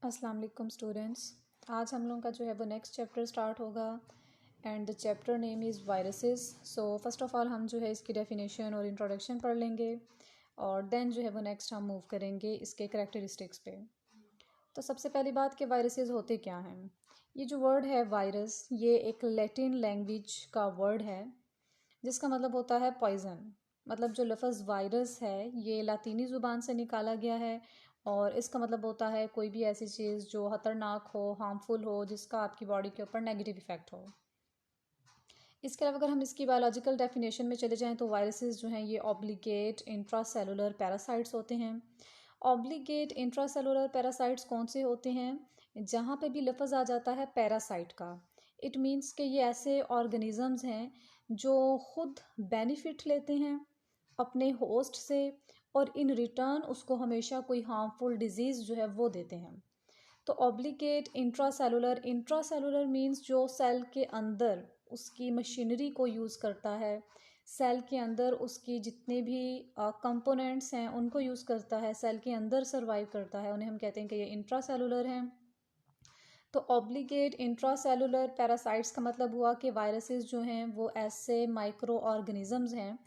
अस्सलाम वालेकुम स्टूडेंट्स। आज हम लोगों का जो है वो नेक्स्ट चैप्टर स्टार्ट होगा and the chapter name is viruses. So first of all हम जो है इसकी डेफिनेशन और इंट्रोडक्शन पढ़ लेंगे और देन जो है वो नेक्स्ट हम मूव करेंगे इसके करैक्टरिस्टिक्स पे। तो सबसे पहली बात कि वायरसेस होते क्या हैं। ये जो वर्ड है वायरस, ये एक लैटिन लैंग्वेज का वर्ड है जिसका मतलब होता है पॉइज़न। मतलब जो लफ्ज़ वायरस है ये लातीनी ज़ुबान से निकाला गया है और इसका मतलब होता है कोई भी ऐसी चीज़ जो ख़तरनाक हो, हार्मफुल हो, जिसका आपकी बॉडी के ऊपर नेगेटिव इफ़ेक्ट हो। इसके अलावा अगर हम इसकी बायोलॉजिकल डेफिनेशन में चले जाएं तो वायरसेस जो हैं ये ऑब्लिगेट इंट्रासेलुलर पैरासाइट्स होते हैं। ऑब्लिगेट इंट्रासेलुलर पैरासाइट्स कौन से होते हैं? जहाँ पे भी लफ्ज़ आ जाता है पैरासाइट का, इट मीन्स कि ये ऐसे ऑर्गेनिज़म्स हैं जो ख़ुद बेनिफिट लेते हैं अपने होस्ट से और इन रिटर्न उसको हमेशा कोई हार्मफुल डिजीज़ जो है वो देते हैं। तो ऑब्लिगेट इंट्रासेलुलर मीन्स जो सेल के अंदर उसकी मशीनरी को यूज़ करता है, सेल के अंदर उसकी जितने भी कंपोनेंट्स हैं उनको यूज़ करता है, सेल के अंदर सर्वाइव करता है, उन्हें हम कहते हैं कि ये इंट्रासेलुलर हैं। तो ऑब्लिगेट इंट्रासेलुलर पैरासाइट्स का मतलब हुआ कि वायरसेस जो हैं वो ऐसे माइक्रो ऑर्गेनिज़म्स हैं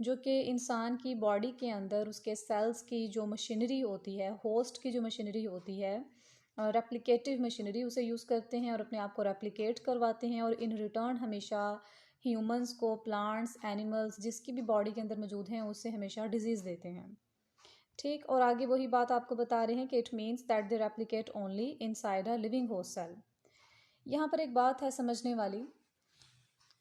जो कि इंसान की बॉडी के अंदर उसके सेल्स की जो मशीनरी होती है, होस्ट की जो मशीनरी होती है, रेप्लिकेटिव मशीनरी, उसे यूज़ करते हैं और अपने आप को रेप्लिकेट करवाते हैं और इन रिटर्न हमेशा ह्यूमंस को, प्लांट्स, एनिमल्स जिसकी भी बॉडी के अंदर मौजूद हैं उससे हमेशा डिजीज़ देते हैं। ठीक, और आगे वही बात आपको बता रहे हैं कि it means that they replicate only inside a living host cell. यहाँ पर एक बात है समझने वाली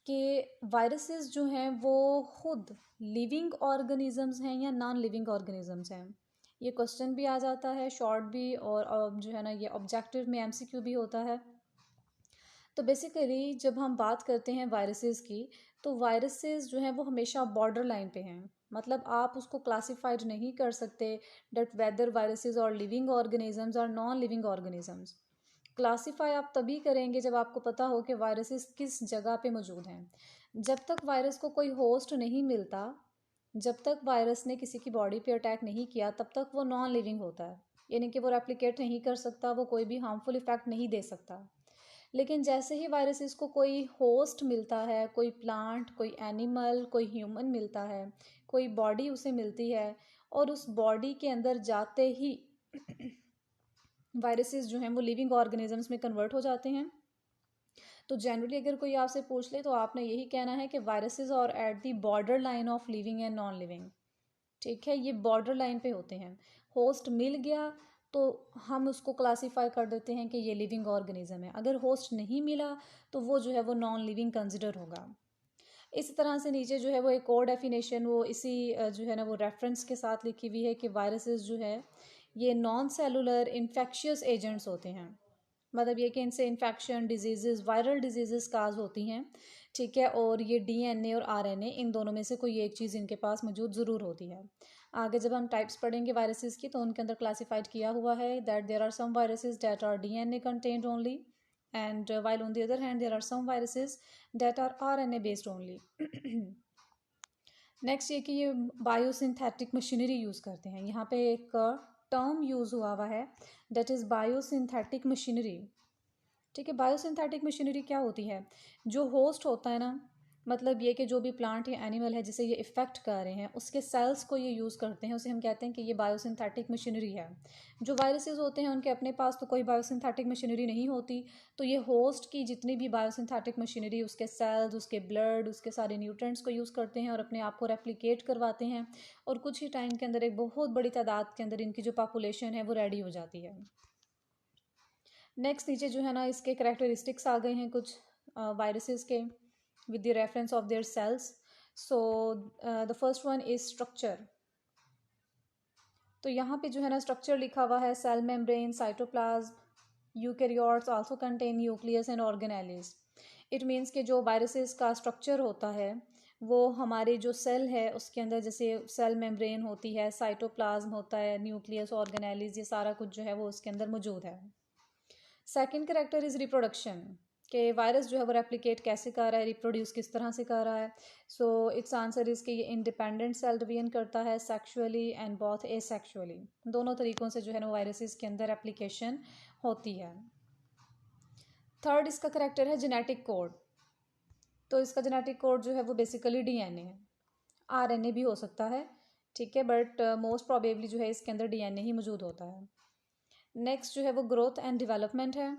कि वायरसेस जो हैं वो खुद लिविंग ऑर्गेनिजम्स हैं या नॉन लिविंग ऑर्गेनिजम्स हैं। ये क्वेश्चन भी आ जाता है, शॉर्ट भी, और जो है ना ये ऑब्जेक्टिव में एमसीक्यू भी होता है। तो बेसिकली जब हम बात करते हैं वायरसेस की, तो वायरसेस जो हैं वो हमेशा बॉर्डर लाइन पे हैं। मतलब आप उसको क्लासिफाइड नहीं कर सकते डेट वेदर वायरसेस और लिविंग ऑर्गेनिजम्स और नॉन लिविंग ऑर्गेनिजम्स। क्लासीफाई आप तभी करेंगे जब आपको पता हो कि वायरसेस किस जगह पे मौजूद हैं। जब तक वायरस को कोई होस्ट नहीं मिलता, जब तक वायरस ने किसी की बॉडी पे अटैक नहीं किया, तब तक वो नॉन लिविंग होता है, यानी कि वो रेप्लिकेट नहीं कर सकता, वो कोई भी हार्मफुल इफेक्ट नहीं दे सकता। लेकिन जैसे ही वायरसेस को कोई होस्ट मिलता है, कोई प्लांट, कोई एनिमल, कोई ह्यूमन मिलता है, कोई बॉडी उसे मिलती है और उस बॉडी के अंदर जाते ही वायरसेस जो हैं वो लिविंग ऑर्गेनिजम्स में कन्वर्ट हो जाते हैं। तो जनरली अगर कोई आपसे पूछ ले तो आपने यही कहना है कि viruses are at the border line of living and non living. ठीक है, ये बॉर्डर लाइन पे होते हैं। होस्ट मिल गया तो हम उसको क्लासीफाई कर देते हैं कि ये लिविंग ऑर्गेनिज्म है। अगर होस्ट नहीं मिला तो वो जो है वो नॉन लिविंग कंसिडर होगा। इस तरह से नीचे जो है वो एक और डेफिनेशन वो इसी जो है ना वो रेफरेंस के साथ लिखी हुई है कि वायरसेस जो है ये नॉन सेलुलर इन्फेक्शियस एजेंट्स होते हैं। मतलब ये कि इनसे इन्फेक्शन, डिजीज़, वायरल डिजीज़ काज होती हैं। ठीक है, और ये डीएनए और आरएनए इन दोनों में से कोई एक चीज़ इनके पास मौजूद ज़रूर होती है। आगे जब हम टाइप्स पढ़ेंगे वायरसेस की तो उनके अंदर क्लासिफाइड किया हुआ है that there are some viruses that are DNA contained only and while on the other hand there are some viruses that are RNA based only. Next ये कि ये बायोसिंथेटिक मशीनरी यूज़ करते हैं। यहाँ पे एक टर्म यूज़ हुआ है दैट इज़ बायोसिंथेटिक मशीनरी। ठीक है, बायोसिंथेटिक मशीनरी क्या होती है? जो होस्ट होता है ना, मतलब ये कि जो भी प्लांट या एनिमल है जिसे ये इफ़ेक्ट कर रहे हैं उसके सेल्स को ये यूज़ करते हैं, उसे हम कहते हैं कि ये बायोसिंथेटिक मशीनरी है। जो वायरसेस होते हैं उनके अपने पास तो कोई बायोसिंथेटिक मशीनरी नहीं होती, तो ये होस्ट की जितनी भी बायोसिंथेटिक मशीनरी, उसके सेल्स, उसके ब्लड, उसके सारे न्यूट्रेंट्स को यूज़ करते हैं और अपने आप को रेप्लिकेट करवाते हैं और कुछ ही टाइम के अंदर एक बहुत बड़ी तादाद के अंदर इनकी जो पॉपुलेशन है वो रेडी हो जाती है। नेक्स्ट नीचे जो है ना इसके करैक्टरिस्टिक्स आ गए हैं कुछ वायरसेस के with the reference of their cells. So the first one is structure. तो यहाँ पे जो है ना स्ट्रक्चर लिखा हुआ है cell membrane, cytoplasm, eukaryotes also contain nucleus and organelles. It means कि जो वायरसेस का स्ट्रक्चर होता है वो हमारे जो सेल है उसके अंदर, जैसे सेल मेम्ब्रेन होती है, साइटोप्लाज्म होता है, न्यूक्लियस, ऑर्गेनेलिस, ये सारा कुछ जो है वो उसके अंदर मौजूद है। Second character is reproduction. कि वायरस जो है वो रेप्लिकेट कैसे कर रहा है, रिप्रोड्यूस किस तरह से कर रहा है। सो इट्स आंसर इज़ कि ये इंडिपेंडेंट सेल डिवीजन करता है, सेक्सुअली एंड बोथ एसेक्सुअली, दोनों तरीक़ों से जो है ना वायरसेस के अंदर एप्लीकेशन होती है। थर्ड इसका करेक्टर है जेनेटिक कोड। तो इसका जेनेटिक कोड जो है वो बेसिकली डीएनए है, आरएनए भी हो सकता है, ठीक है, बट मोस्ट प्रोबेबली जो है इसके अंदर डीएनए ही मौजूद होता है। नेक्स्ट जो है वो ग्रोथ एंड डेवलपमेंट है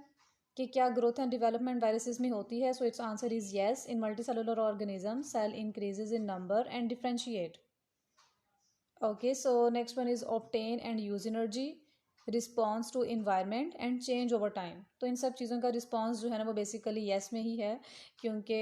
कि क्या ग्रोथ एंड डेवलपमेंट वायरसेस में होती है। So it's answer is yes, in multicellular organism cell increases in number and differentiate. Okay, so next one is obtain and use energy, response to environment and change over time. तो इन सब चीज़ों का response जो है ना वो basically yes में ही है, क्योंकि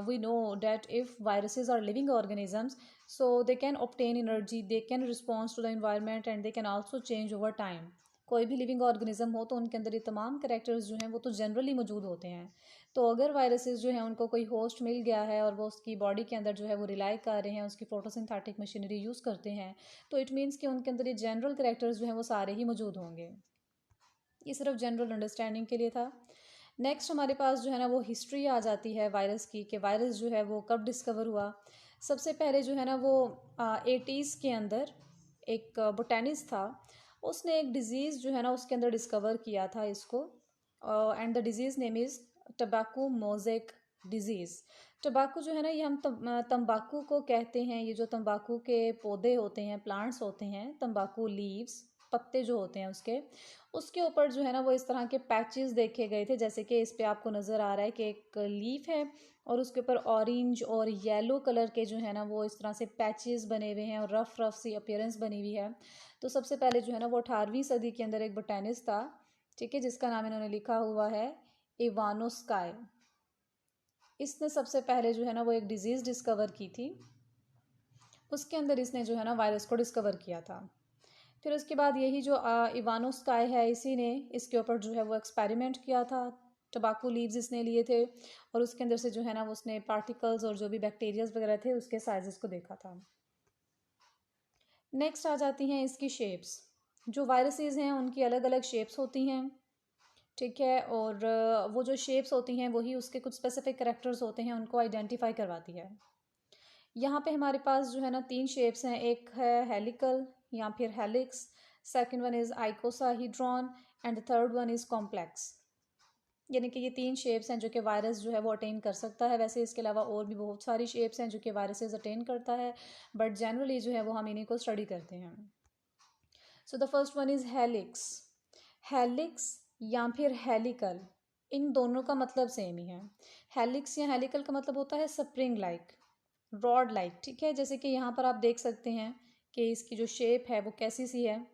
we know that if viruses are living organisms, so they can obtain energy, they can response to the environment and they can also change over time. कोई भी लिविंग ऑर्गेनिज्म हो तो उनके अंदर ये तमाम कैरेक्टर्स जो हैं वो तो जनरली मौजूद होते हैं। तो अगर वायरसेस जो हैं उनको कोई होस्ट मिल गया है और वो उसकी बॉडी के अंदर जो है वो रिलाई कर रहे हैं, उसकी फोटोसिंथेटिक मशीनरी यूज़ करते हैं, तो इट मीन्स कि उनके अंदर ये जनरल कैरेक्टर्स जो हैं वो सारे ही मौजूद होंगे। ये सिर्फ जनरल अंडरस्टैंडिंग के लिए था। नेक्स्ट हमारे पास जो है ना वो हिस्ट्री आ जाती है वायरस की, कि वायरस जो है वो कब डिस्कवर हुआ। सबसे पहले जो है ना वो 80s के अंदर एक बोटेनिस्ट था, उसने एक डिज़ीज़ जो है ना उसके अंदर डिस्कवर किया था इसको, and the disease name is tobacco mosaic disease. Tobacco जो है ना ये हम तंबाकू को कहते हैं। ये जो तंबाकू के पौधे होते हैं, प्लांट्स होते हैं, तंबाकू लीव्स, पत्ते जो होते हैं उसके ऊपर जो है ना वो इस तरह के पैचेस देखे गए थे, जैसे कि इस पे आपको नज़र आ रहा है कि एक लीफ है और उसके ऊपर ऑरेंज और येलो कलर के जो है ना वो इस तरह से पैचेस बने हुए हैं और रफ रफ सी अपीयरेंस बनी हुई है। तो सबसे पहले जो है ना वो 18वीं सदी के अंदर एक बोटेनिस्ट था, ठीक है, जिसका नाम इन्होंने लिखा हुआ है इवानोस्काई। इसने सबसे पहले जो है ना वो एक डिज़ीज़ डिस्कवर की थी, उसके अंदर इसने जो है ना वायरस को डिस्कवर किया था। फिर उसके बाद यही जो इवानोस्काई है, इसी ने इसके ऊपर जो है वो एक्सपेरिमेंट किया था। टबाकू लीव्स इसने लिए थे और उसके अंदर से जो है ना वो उसने पार्टिकल्स और जो भी बैक्टीरियाज वगैरह थे उसके साइजेस को देखा था। नेक्स्ट आ जाती हैं इसकी शेप्स। जो वायरसेस हैं उनकी अलग अलग शेप्स होती हैं, ठीक है, और वो जो शेप्स होती हैं वही उसके कुछ स्पेसिफिक कैरेक्टर्स होते हैं, उनको आइडेंटिफाई करवाती है। यहाँ पे हमारे पास जो है ना 3 शेप्स हैं, एक है हेलिकल या फिर helix, second one is icosahedron and the third one is complex. यानी कि ये 3 शेप्स हैं जो कि वायरस जो है वो अटेन कर सकता है। वैसे इसके अलावा और भी बहुत सारी शेप्स हैं जो कि वायरसेस अटेन करता है, बट जनरली जो है वो हम इन्हीं को स्टडी करते हैं। सो the first one is helix. Helix या फिर हेलिकल, इन दोनों का मतलब सेम ही है। हेलिक्स या हेलिकल का मतलब होता है स्प्रिंग लाइक, रॉड लाइक, ठीक है। जैसे कि यहाँ पर आप देख सकते हैं कि इसकी जो शेप है वो कैसी सी है।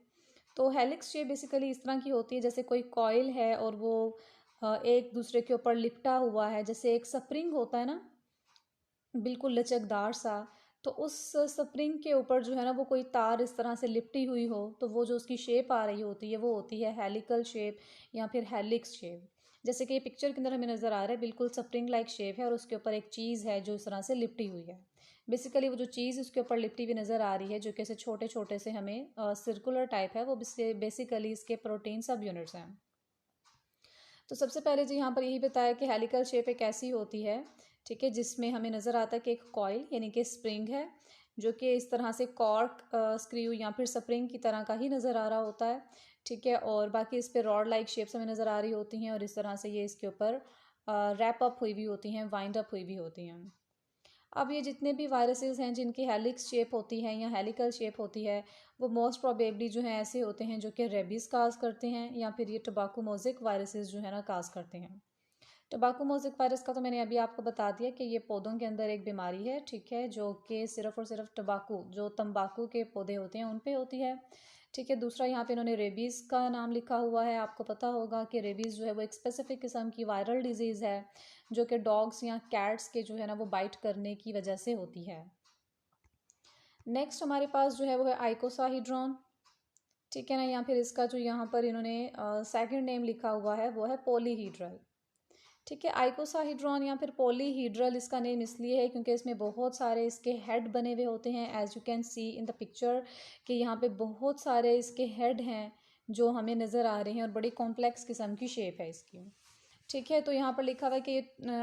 तो हेलिक्स शेप बेसिकली इस तरह की होती है जैसे कोई कॉइल है और वो एक दूसरे के ऊपर लिपटा हुआ है, जैसे एक स्प्रिंग होता है ना, बिल्कुल लचकदार सा। तो उस स्प्रिंग के ऊपर जो है ना वो कोई तार इस तरह से लिपटी हुई हो, तो वो जो उसकी शेप आ रही होती है वो होती है हेलिकल शेप या फिर हेलिक्स शेप। जैसे कि ये पिक्चर के अंदर हमें नज़र आ रहा है, बिल्कुल स्प्रिंग लाइक शेप है और उसके ऊपर एक चीज़ है जो इस तरह से लिपटी हुई है। बेसिकली वो जो चीज़ उसके ऊपर लिपटी हुई नज़र आ रही है, जो कि ऐसे छोटे छोटे से हमें सर्कुलर टाइप है, वो बेसिकली इसके प्रोटीन सब यूनिट्स हैं। तो सबसे पहले जी यहाँ पर यही बताया कि हेलिकल शेप एक ऐसी होती है, ठीक है, जिसमें हमें नज़र आता है कि एक कॉइल यानी कि स्प्रिंग है, जो कि इस तरह से कॉर्क स्क्रू या फिर स्प्रिंग की तरह का ही नज़र आ रहा होता है, ठीक है, और बाकी इस पर रॉड लाइक शेप्स हमें नज़र आ रही होती हैं और इस तरह से ये इसके ऊपर रैप अप हुई भी होती हैं, वाइंड अप हुई भी होती हैं। अब ये जितने भी वायरसेस हैं जिनकी हेलिक्स शेप होती है या हेलिकल शेप होती है, वो मोस्ट प्रोबेबली जो है ऐसे होते हैं जो कि रेबीज़ काज करते हैं, या फिर ये टोबाकोमोजिक वायरसेस जो है ना काज करते हैं। टोबाकोमोजिक वायरस का तो मैंने अभी आपको बता दिया कि ये पौधों के अंदर एक बीमारी है, ठीक है, जो कि सिर्फ और सिर्फ टोबाकू, जो तंबाकू के पौधे होते हैं उन पे होती है, ठीक है। दूसरा यहाँ पे इन्होंने रेबीज़ का नाम लिखा हुआ है। आपको पता होगा कि रेबीज़ जो है वो एक स्पेसिफिक किस्म की वायरल डिजीज़ है जो कि डॉग्स या कैट्स के जो है ना वो बाइट करने की वजह से होती है। नेक्स्ट हमारे पास जो है वो है आइकोसाहीड्रॉन, ठीक है ना, या फिर इसका जो यहाँ पर इन्होंने सेकंड नेम लिखा हुआ है वो है पॉलीहीड्रल, ठीक है। आइकोसाहीड्रॉन या फिर पॉलीहीड्रल इसका नेम इसलिए है क्योंकि इसमें बहुत सारे इसके हेड बने हुए होते हैं, as you can see in the picture, कि यहाँ पे बहुत सारे इसके हेड हैं जो हमें नज़र आ रहे हैं और बड़ी कॉम्प्लेक्स किस्म की शेप है इसकी, ठीक है, तो यहाँ पर लिखा हुआ है कि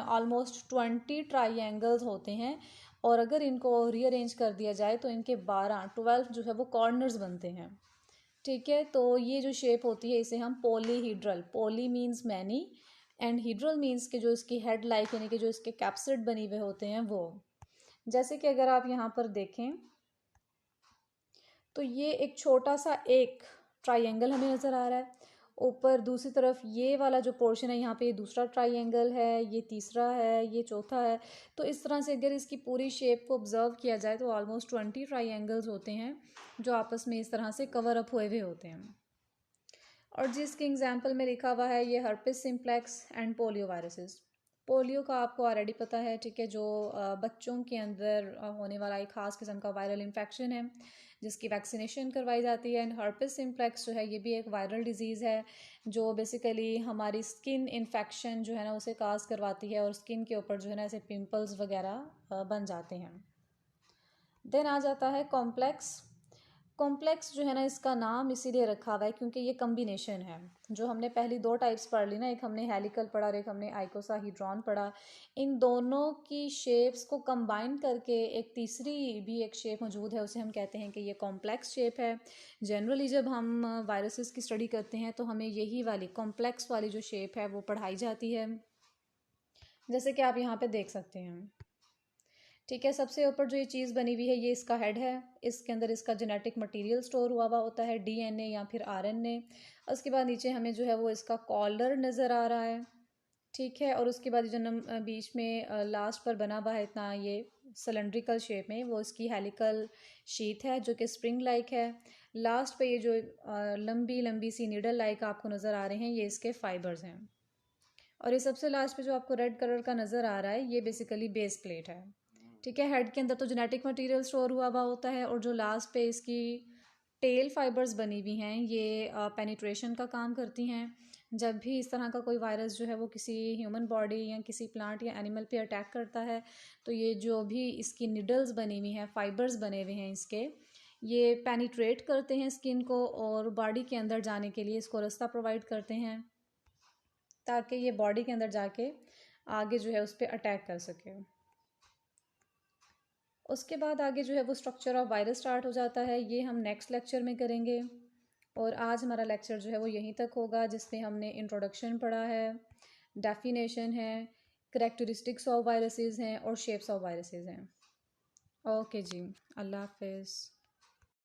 ऑलमोस्ट 20 ट्राइंगल्स होते हैं, और अगर इनको रीअरेंज कर दिया जाए तो इनके 12 जो है वो कॉर्नर्स बनते हैं। ठीक है, तो ये जो शेप होती है इसे हम polyhedral, poly means many and hedral means के जो इसकी हेड लाइक यानी कि जो इसके कैप्सिड बने हुए होते हैं वो। जैसे कि अगर आप यहाँ पर देखें तो ये एक छोटा सा एक ट्राइंगल हमें नज़र आ रहा है। ऊपर दूसरी तरफ ये वाला जो पोर्शन है यहाँ पे ये दूसरा ट्राइंगल है, ये तीसरा है, ये चौथा है। तो इस तरह से अगर इसकी पूरी शेप को ऑब्जर्व किया जाए तो ऑलमोस्ट 20 ट्राइंगल्स होते हैं जो आपस में इस तरह से कवर अप हुए हुए होते हैं। और जिसके एग्जाम्पल में लिखा हुआ है ये herpes simplex and polio viruses. Polio का आपको ऑलरेडी पता है, ठीक है, जो बच्चों के अंदर होने वाला एक ख़ास किस्म का वायरल इन्फेक्शन है जिसकी वैक्सीनेशन करवाई जाती है। एंड हर्पिस सिम्प्लेक्स जो है ये भी एक वायरल डिजीज़ है जो बेसिकली हमारी स्किन इन्फेक्शन जो है ना उसे काज करवाती है और स्किन के ऊपर जो है ना ऐसे पिंपल्स वगैरह बन जाते हैं। देन आ जाता है कॉम्प्लेक्स। कॉम्प्लेक्स जो है ना इसका नाम इसीलिए रखा हुआ है क्योंकि ये कम्बिनेशन है। जो हमने पहली दो टाइप्स पढ़ ली ना, एक हमने हेलिकल पढ़ा और एक हमने आइकोसाहीड्रॉन पढ़ा, इन दोनों की शेप्स को कंबाइन करके एक तीसरी भी एक शेप मौजूद है, उसे हम कहते हैं कि ये कॉम्प्लेक्स शेप है। जनरली जब हम वायरसेस की स्टडी करते हैं तो हमें यही वाली कॉम्प्लेक्स वाली जो शेप है वो पढ़ाई जाती है, जैसे कि आप यहाँ पे देख सकते हैं। ठीक है, सबसे ऊपर जो ये चीज़ बनी हुई है ये इसका हेड है, इसके अंदर इसका जेनेटिक मटेरियल स्टोर हुआ होता है, डीएनए या फिर आरएनए। उसके बाद नीचे हमें जो है वो इसका कॉलर नज़र आ रहा है। ठीक है, और उसके बाद जो बीच में लास्ट पर बना हुआ है इतना ये सिलेंड्रिकल शेप में, वो इसकी हेलिकल शीथ है जो कि स्प्रिंग लाइक है। लास्ट पे ये जो लंबी लंबी सी नीडल लाइक आपको नज़र आ रहे हैं ये इसके फाइबर्स हैं। और ये सबसे लास्ट पे जो आपको रेड कलर का नज़र आ रहा है ये बेसिकली बेस प्लेट है। ठीक है, हेड के अंदर तो जेनेटिक मटेरियल स्टोर हुआ होता है, और जो लास्ट पे इसकी टेल फाइबर्स बनी हुई हैं ये पेनिट्रेशन का काम करती हैं। जब भी इस तरह का कोई वायरस जो है वो किसी ह्यूमन बॉडी या किसी प्लांट या एनिमल पे अटैक करता है तो ये जो भी इसकी निडल्स बनी हुई हैं, फाइबर्स बने हुए हैं इसके, ये पेनिट्रेट करते हैं स्किन को और बॉडी के अंदर जाने के लिए इसको रास्ता प्रोवाइड करते हैं ताकि ये बॉडी के अंदर जाके आगे जो है उस पर अटैक कर सके। उसके बाद आगे जो है वो स्ट्रक्चर ऑफ वायरस स्टार्ट हो जाता है, ये हम नेक्स्ट लेक्चर में करेंगे। और आज हमारा लेक्चर जो है वो यहीं तक होगा, जिसमें हमने इंट्रोडक्शन पढ़ा है, डेफिनेशन है, करेक्टरिस्टिक्स ऑफ वायरसेस हैं और शेप्स ऑफ वायरसेस हैं। ओके जी, अल्लाह हाफिज़।